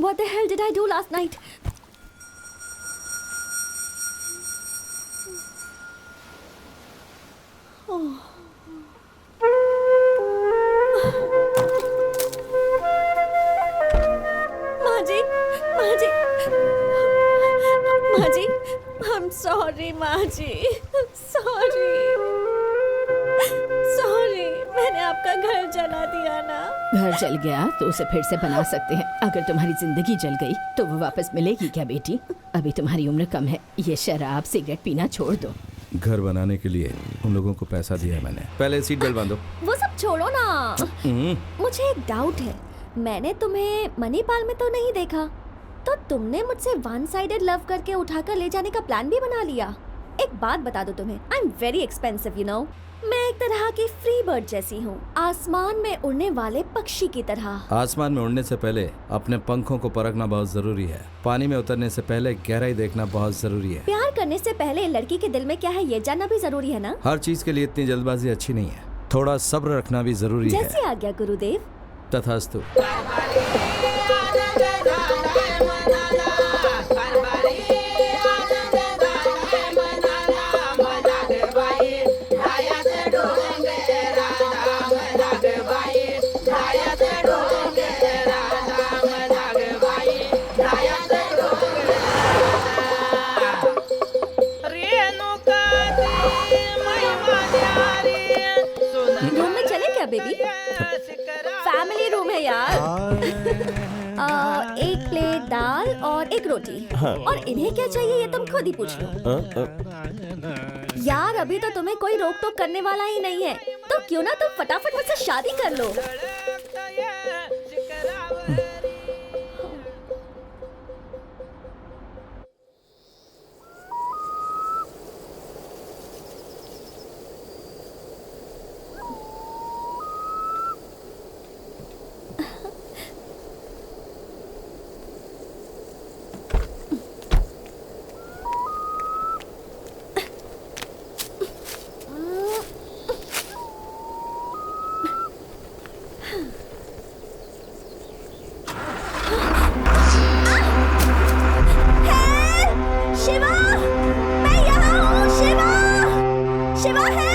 What the hell did I do last night? Maji, Maji, Maji, I'm sorry, Maji. Sorry. Sorry, मैंने आपका घर जला दिया ना। घर जल गया तो उसे फिर से बना सकते हैं। अगर तुम्हारी जिंदगी जल गई तो वो वापस मिलेगी क्या बेटी? अभी तुम्हारी उम्र कम है, ये शराब सिगरेट पीना छोड़ दो। घर बनाने के लिए उन लोगों को पैसा दिया है मैंने। पहले सीट बेल्ट बांधो। वो सब छोड़ो ना। मुझे एक डाउट है, मैंने तुम्हें मणिपाल में तो नहीं देखा, तो तुमने मुझसे वन साइडेड लव करके उठाकर ले जाने का प्लान भी बना लिया। एक बात बता दो तुम्हें, I am very expensive you know. मैं एक तरह की फ्री बर्ड जैसी हूँ, आसमान में उड़ने वाले पक्षी की तरह। आसमान में उड़ने से पहले अपने पंखों को परखना बहुत जरूरी है। पानी में उतरने से पहले गहराई देखना बहुत जरूरी है। प्यार करने से पहले लड़की के दिल में क्या है ये जानना भी जरूरी है ना। हर चीज के लिए इतनी जल्दबाजी अच्छी नहीं है, थोड़ा सब्र रखना भी जरूरी है। जैसी आज्ञा गुरुदेव। तथास्तु। रूम में चले क्या बेबी? फैमिली रूम है यार। एक प्लेट दाल और एक रोटी। और इन्हें क्या चाहिए ये तुम खुद ही पूछ लो। यार अभी तो तुम्हें कोई रोक टोक करने वाला ही नहीं है, तो क्यों ना तुम फटाफट मुझसे शादी कर लो। शिवा, मैं यहाँ हूँ। शिवा, शिवा है।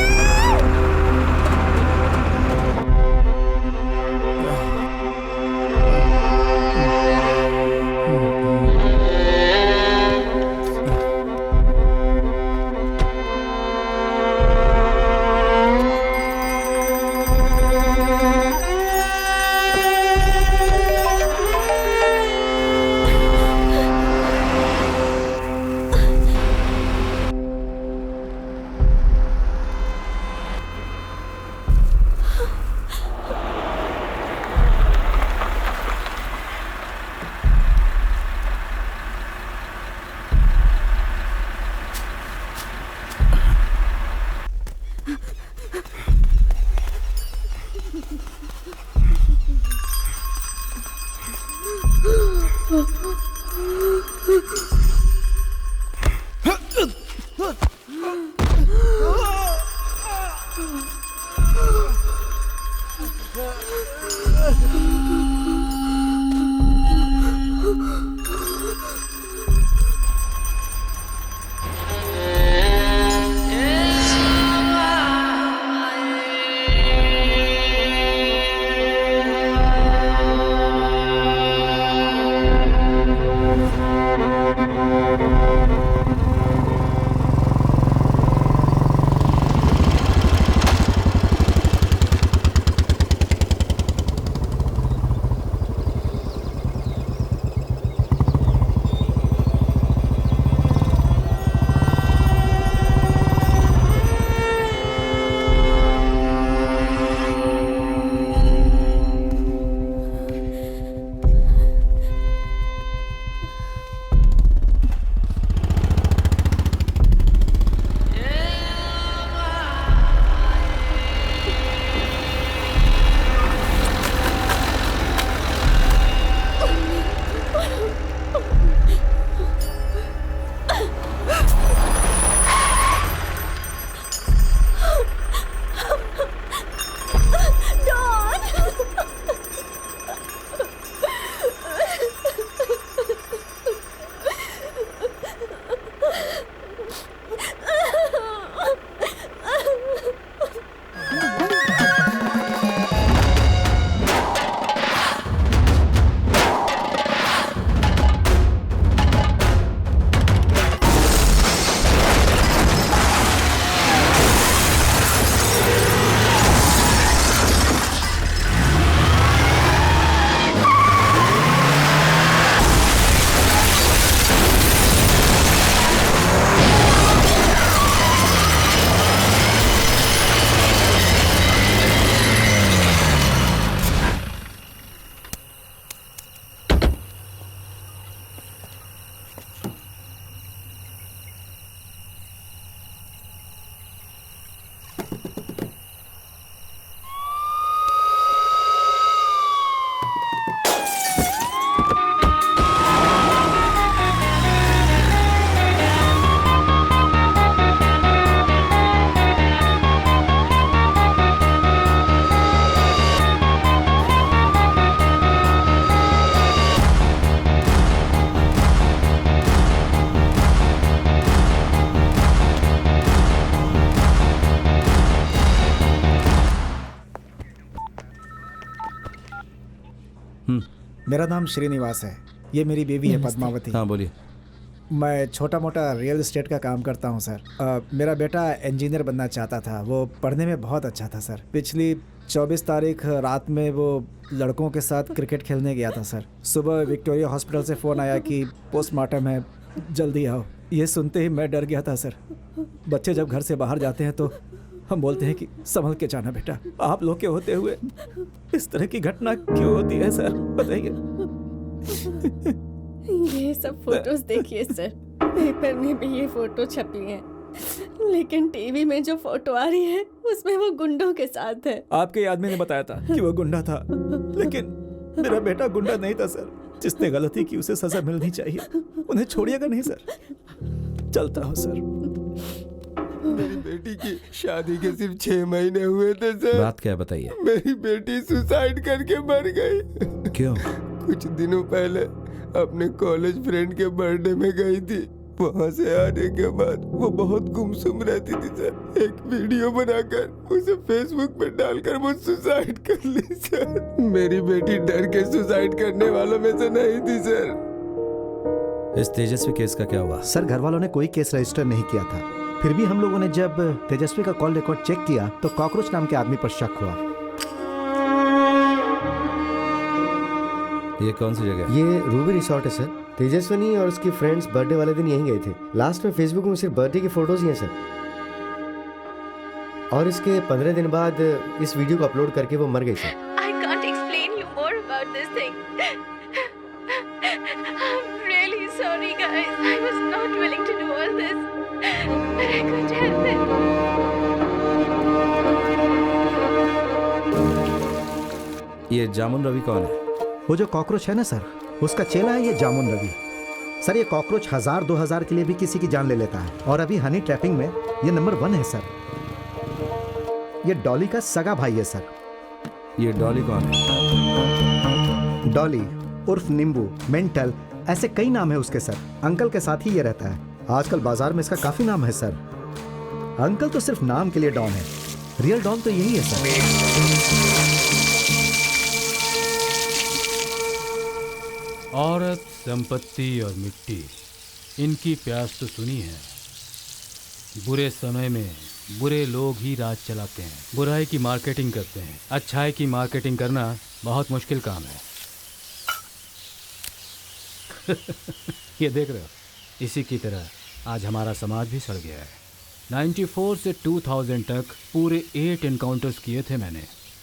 मेरा नाम श्रीनिवास है, ये मेरी बीवी है पद्मावती। हाँ बोलिए। मैं छोटा मोटा रियल एस्टेट का काम करता हूँ सर। मेरा बेटा इंजीनियर बनना चाहता था, वो पढ़ने में बहुत अच्छा था सर। पिछली 24 तारीख रात में वो लड़कों के साथ क्रिकेट खेलने गया था सर। सुबह विक्टोरिया हॉस्पिटल से फ़ोन आया कि पोस्टमार्टम है, जल्दी आओ। ये सुनते ही मैं डर गया था सर। बच्चे जब घर से बाहर जाते हैं तो हम बोलते हैं कि संभल के जाना बेटा। आप लोग के होते हुए इस तरह की घटना क्यों होती है सर, बताइए। ये सब फोटोज देखिए सर, पेपर में भी ये फोटो छपी है, लेकिन टीवी में जो फोटो आ रही है उसमें वो गुंडों के साथ है। आपके आदमी ने बताया था कि वो गुंडा था, लेकिन मेरा बेटा गुंडा नहीं था सर। जिसने गलती की उसे सजा मिलनी चाहिए, उन्हें छोड़िएगा नहीं सर। चलता हूँ सर। मेरी बेटी की शादी के सिर्फ 6 महीने हुए थे सर। बात क्या है बताइए। मेरी बेटी सुसाइड करके मर गई। क्यों? कुछ दिनों पहले अपने कॉलेज फ्रेंड के बर्थडे में गई थी। वहाँ से आने के बाद वो बहुत गुमसुम रहती थी सर। एक वीडियो बनाकर उसे फेसबुक पे डालकर वो सुसाइड कर ली सर। मेरी बेटी डर के सुसाइड करने वालों में से नहीं थी सर। इस तेजस्वी केस का क्या हुआ? सर घर वालों ने कोई केस रजिस्टर नहीं किया था। फिर भी हम लोगों ने जब तेजस्वी का कॉल रिकॉर्ड चेक किया तो कॉकरोच नाम के आदमी पर शक हुआ। ये कौन सी जगह? ये रूबी रिसोर्ट है सर। तेजस्विनी और उसकी फ्रेंड्स बर्थडे वाले दिन यहीं गए थे। लास्ट में फेसबुक में सिर्फ बर्थडे की फोटोज ही हैं सर। और इसके 15 दिन बाद इस वीडियो को अपलोड करके वो मर गई sir. I can't explain you more about this thing. I'm really sorry guys. I was not willing to do all this. But I couldn't help it. ये जामुन रवि कौन है? वो जो कॉकरोच है ना सर, उसका चेला है ये जामुन रवि। सर ये कॉकरोच 1000-2000 के लिए भी किसी की जान ले लेता है, और अभी हनी ट्रैपिंग में ये नंबर 1 है सर। ये डॉली का सगा भाई है सर। ये डॉली कौन है? डॉली उर्फ नींबू, मेंटल, ऐसे कई नाम है उसके सर। अंकल के साथ ही ये रहता है। आजकल बाजार में इसका काफी नाम है सर। अंकल तो सिर्फ नाम के लिए डॉन है, रियल डॉन तो यही है सर। औरत, संपत्ति और मिट्टी, इनकी प्यास तो सुनी है। बुरे समय में बुरे लोग ही राज चलाते हैं, बुराई की मार्केटिंग करते हैं। अच्छाई की मार्केटिंग करना बहुत मुश्किल काम है। ये देख रहे हो, इसी की तरह आज हमारा समाज भी सड़ गया है। 94 से 2000 तक पूरे 8 एनकाउंटर्स किए थे मैंने।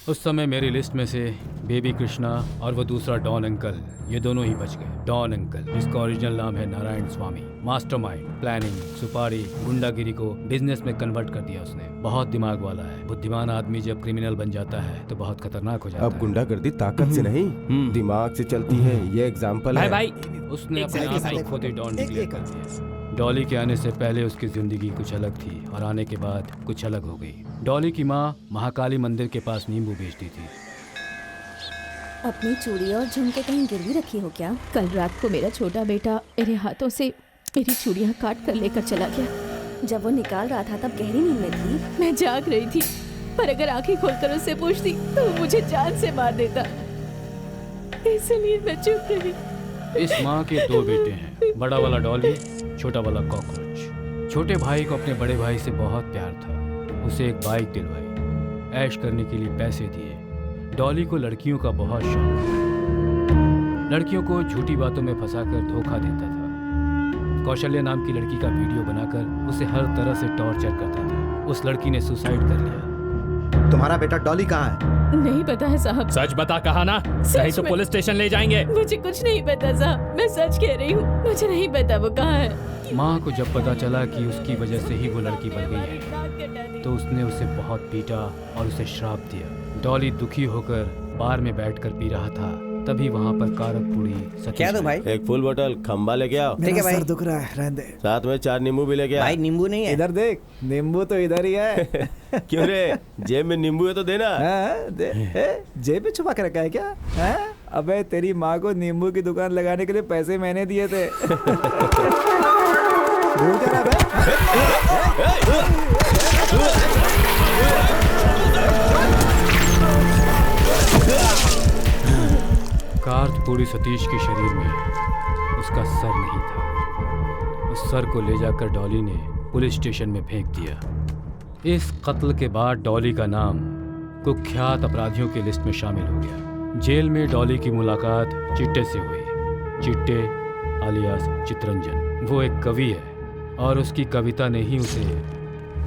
उस समय मेरी लिस्ट में से बेबी कृष्णा और वो दूसरा डॉन अंकल, ये दोनों ही बच गए। डॉन अंकल, जिसका ओरिजिनल नाम है नारायण स्वामी, मास्टरमाइंड, प्लानिंग, सुपारी, गुंडागिरी को बिजनेस में कन्वर्ट कर दिया उसने। बहुत दिमाग वाला है। बुद्धिमान आदमी जब क्रिमिनल बन जाता है तो बहुत खतरनाक हो जाता है। अब गुंडागर्दी ताकत से नहीं, दिमाग से चलती है। ये एग्जाम्पल है। भाई उसने अपने आप को खुद ही डॉन डिक्लेयर कर दिया। डॉली के आने से पहले उसकी जिंदगी कुछ अलग थी और आने के बाद कुछ अलग हो गई। डॉली की माँ महाकाली मंदिर के पास नींबू बेचती थी। अपनी चूड़ी और झुमके कहीं गिरवी रखी हो क्या? कल रात को मेरा छोटा बेटा मेरे हाथों से मेरी चूड़ियाँ काट कर लेकर चला गया। जब वो निकाल रहा था तब गहरी नींद में थी। मैं जाग रही थी, पर अगर आंखें खोलकर उससे पूछती तो वो मुझे जान से मार देता, इसलिए मैं चुप रही। इस माँ के 2 बेटे हैं, बड़ा वाला डॉली, छोटा वाला कॉकरोच। छोटे भाई को अपने बड़े भाई से बहुत प्यार था। उसे एक बाइक दिलवाई, ऐश करने के लिए पैसे दिए। डॉली को लड़कियों का बहुत शौक था। लड़कियों को झूठी बातों में फंसाकर धोखा देता था। कौशल्या नाम की लड़की का वीडियो बनाकर उसे हर तरह से टॉर्चर करता था। उस लड़की ने सुसाइड कर लिया। तुम्हारा बेटा डॉली कहाँ है? नहीं पता है साहब। सच बता, कहा ना, नहीं तो पुलिस स्टेशन ले जाएंगे। मुझे कुछ नहीं पता साहब, मैं सच कह रही हूँ, मुझे नहीं पता वो कहाँ है। माँ को जब पता चला कि उसकी वजह से ही वो लड़की मर गई है तो उसने उसे बहुत पीटा और उसे श्राप दिया। डॉली दुखी होकर बार में बैठकर पी रहा था, तभी वहाँ पर कारक पूरी क्या दो भाई? एक फुल बोतल खंबा लेके आओ। मेरा सर दुख रहा है, रहने दे। साथ में 4 नींबू भी लेके आओ। भाई नींबू नहीं है। इधर देख, नींबू तो इधर ही है। क्यों रे, जेब में नींबू है तो देना। जेब में छुपा के रखा है क्या? अबे तेरी माँ को नींबू की दुकान लगाने के लिए पैसे मैंने दिए थे। भूल जा रहा बे? कार्तपूरी सतीश के शरीर में उसका सर नहीं था। उस सर को ले जाकर डॉली ने पुलिस स्टेशन में फेंक दिया। इस कत्ल के बाद डॉली का नाम कुख्यात अपराधियों की लिस्ट में शामिल हो गया। जेल में डॉली की मुलाकात चिट्टे से हुई। चिट्टे आलियास चितरंजन, वो एक कवि है और उसकी कविता ने ही उसे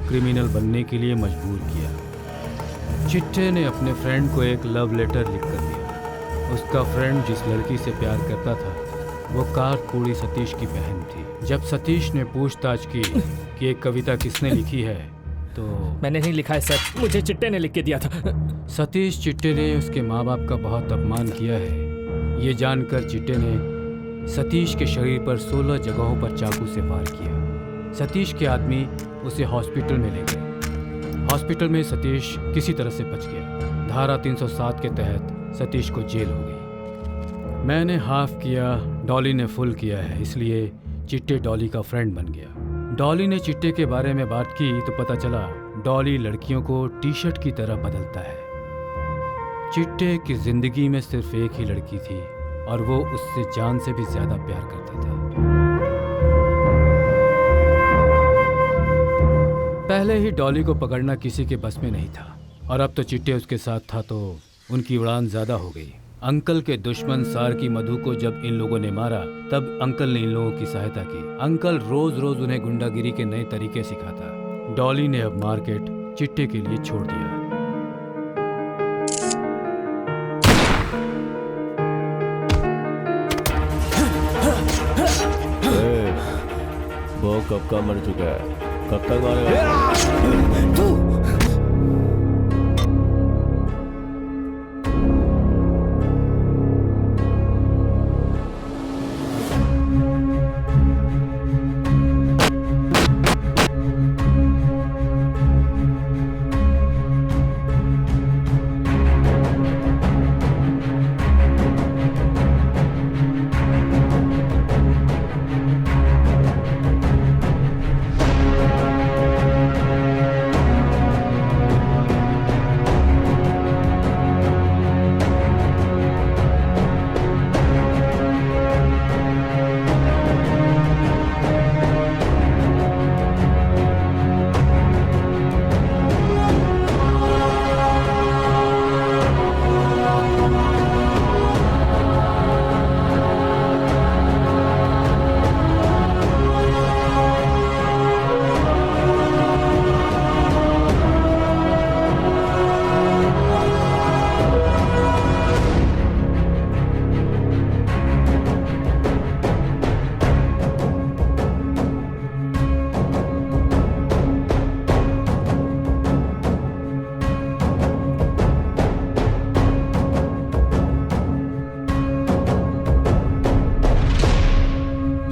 क्रिमिनल बनने के लिए मजबूर किया। चिट्टे ने अपने फ्रेंड को एक लव लेटर लिख कर दिया। उसका फ्रेंड जिस लड़की से प्यार करता था वो कार्तपूरी सतीश की बहन थी। जब सतीश ने पूछताछ की कि एक कविता किसने लिखी है तो मैंने नहीं लिखा है सर, मुझे चिट्टे ने लिख के दिया था। सतीश चिट्टे ने उसके माँ बाप का बहुत अपमान किया है। ये जानकर चिट्टे ने सतीश के शरीर पर 16 जगहों पर चाकू से वार किया। सतीश के आदमी उसे हॉस्पिटल में ले गए। हॉस्पिटल में सतीश किसी तरह से बच गया। धारा 307 के तहत सतीश को जेल हो गई। मैंने हाफ किया, डॉली ने फुल किया है, इसलिए चिट्टे डॉली का फ्रेंड बन गया। डॉली ने चिट्टे के बारे में बात की तो पता चला डॉली लड़कियों को टी शर्ट की तरह बदलता है। चिट्टे की जिंदगी में सिर्फ एक ही लड़की थी और वो उससे जान से भी ज्यादा प्यार करता था। पहले ही डॉली को पकड़ना किसी के बस में नहीं था और अब तो चिट्टे उसके साथ था तो उनकी उड़ान ज्यादा हो गई। अंकल के दुश्मन सार्की मधु को जब इन लोगों ने मारा तब अंकल ने इन लोगों की सहायता की। अंकल रोज रोज उन्हें गुंडागिरी के नए तरीके सिखाता। डॉली ने अब मार्केट चिट्टे के लिए छोड़ दिया। वो कब का मर चुका है, कब तक मारेगा?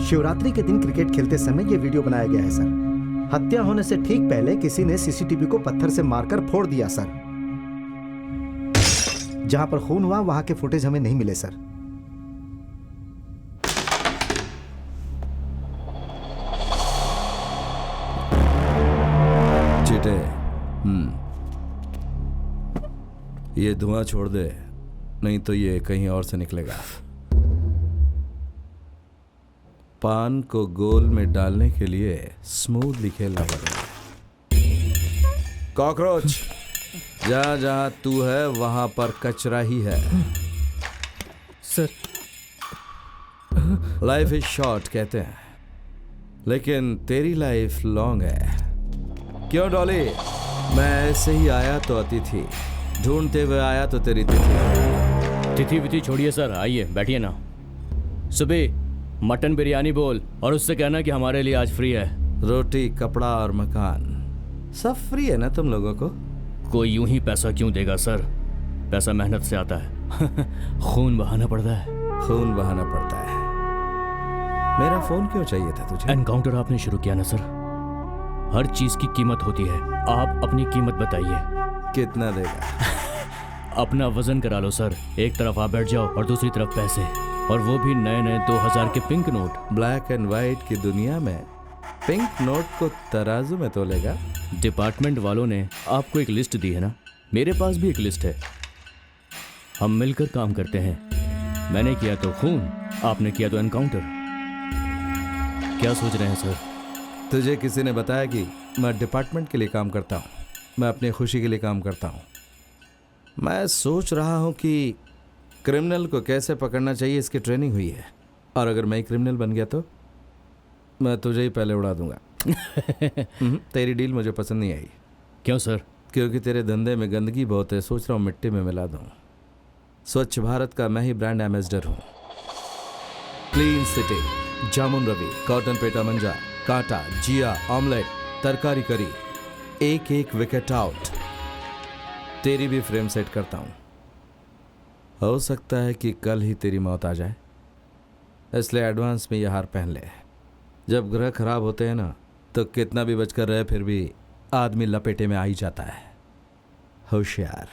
शिवरात्रि के दिन क्रिकेट खेलते समय यह वीडियो बनाया गया है सर। हत्या होने से ठीक पहले किसी ने सीसीटीवी को पत्थर से मारकर फोड़ दिया सर। जहां पर खून हुआ वहां के फुटेज हमें नहीं मिले सर। चिट्टे, ये धुआं छोड़ दे, नहीं तो ये कहीं और से निकलेगा। पान को गोल में डालने के लिए स्मूथली खेलना पड़ेगा। कॉकरोच, जहां जहां तू है वहां पर कचरा ही है। सर, लाइफ इज शॉर्ट कहते हैं, लेकिन तेरी लाइफ लॉन्ग है। क्यों डॉली? मैं ऐसे ही आया तो अतिथि, ढूंढते हुए आया तो तेरी तिथि। तिथि विथि छोड़िए सर, आइए बैठिए ना। सुबह मटन बिरयानी बोल और उससे कहना कि हमारे लिए आज फ्री है। रोटी, कपड़ा और मकान सब फ्री है ना तुम लोगों को? कोई यूं ही पैसा क्यों देगा सर? पैसा मेहनत से आता है। खून बहाना पड़ता है। खून बहाना पड़ता है। मेरा फोन क्यों चाहिए था तुझे? एनकाउंटर आपने शुरू किया ना सर। हर चीज की कीमत होती है, आप अपनी कीमत बताइए। कितना देगा? अपना वजन करा लो सर। एक तरफ आप बैठ जाओ और दूसरी तरफ पैसे, और वो भी नए नए 2000 के pink note. Black and white की दुनिया में पिंक नोट को तराजू में तोलेगा? डिपार्टमेंट वालों ने आपको एक लिस्ट दी है ना, मेरे पास भी एक लिस्ट है। हम मिलकर काम करते हैं, मैंने किया तो खून, आपने किया तो एनकाउंटर। क्या सोच रहे हैं सर? तुझे किसी ने बताया कि मैं डिपार्टमेंट के लिए काम करता हूँ? मैं अपनी खुशी के लिए काम करता हूँ। मैं सोच रहा हूँ कि क्रिमिनल को कैसे पकड़ना चाहिए, इसकी ट्रेनिंग हुई है। और अगर मैं क्रिमिनल बन गया तो मैं तुझे ही पहले उड़ा दूंगा। तेरी डील मुझे पसंद नहीं आई। क्यों सर? क्योंकि तेरे धंधे में गंदगी बहुत है, सोच रहा हूँ मिट्टी में मिला दूँ। स्वच्छ भारत का मैं ही ब्रांड एम्बेसडर हूँ। क्लीन सिटी, जामुन रवि, कॉटन पेटा मंजा, कांटा, जिया, ऑमलेट, तरकारी करी, एक एक विकेट आउट। तेरी भी फ्रेम सेट करता हूँ। हो सकता है कि कल ही तेरी मौत आ जाए, इसलिए एडवांस में यह हार पहन ले। जब ग्रह खराब होते हैं ना, तो कितना भी बचकर रहे फिर भी आदमी लपेटे में आ ही जाता है। होशियार।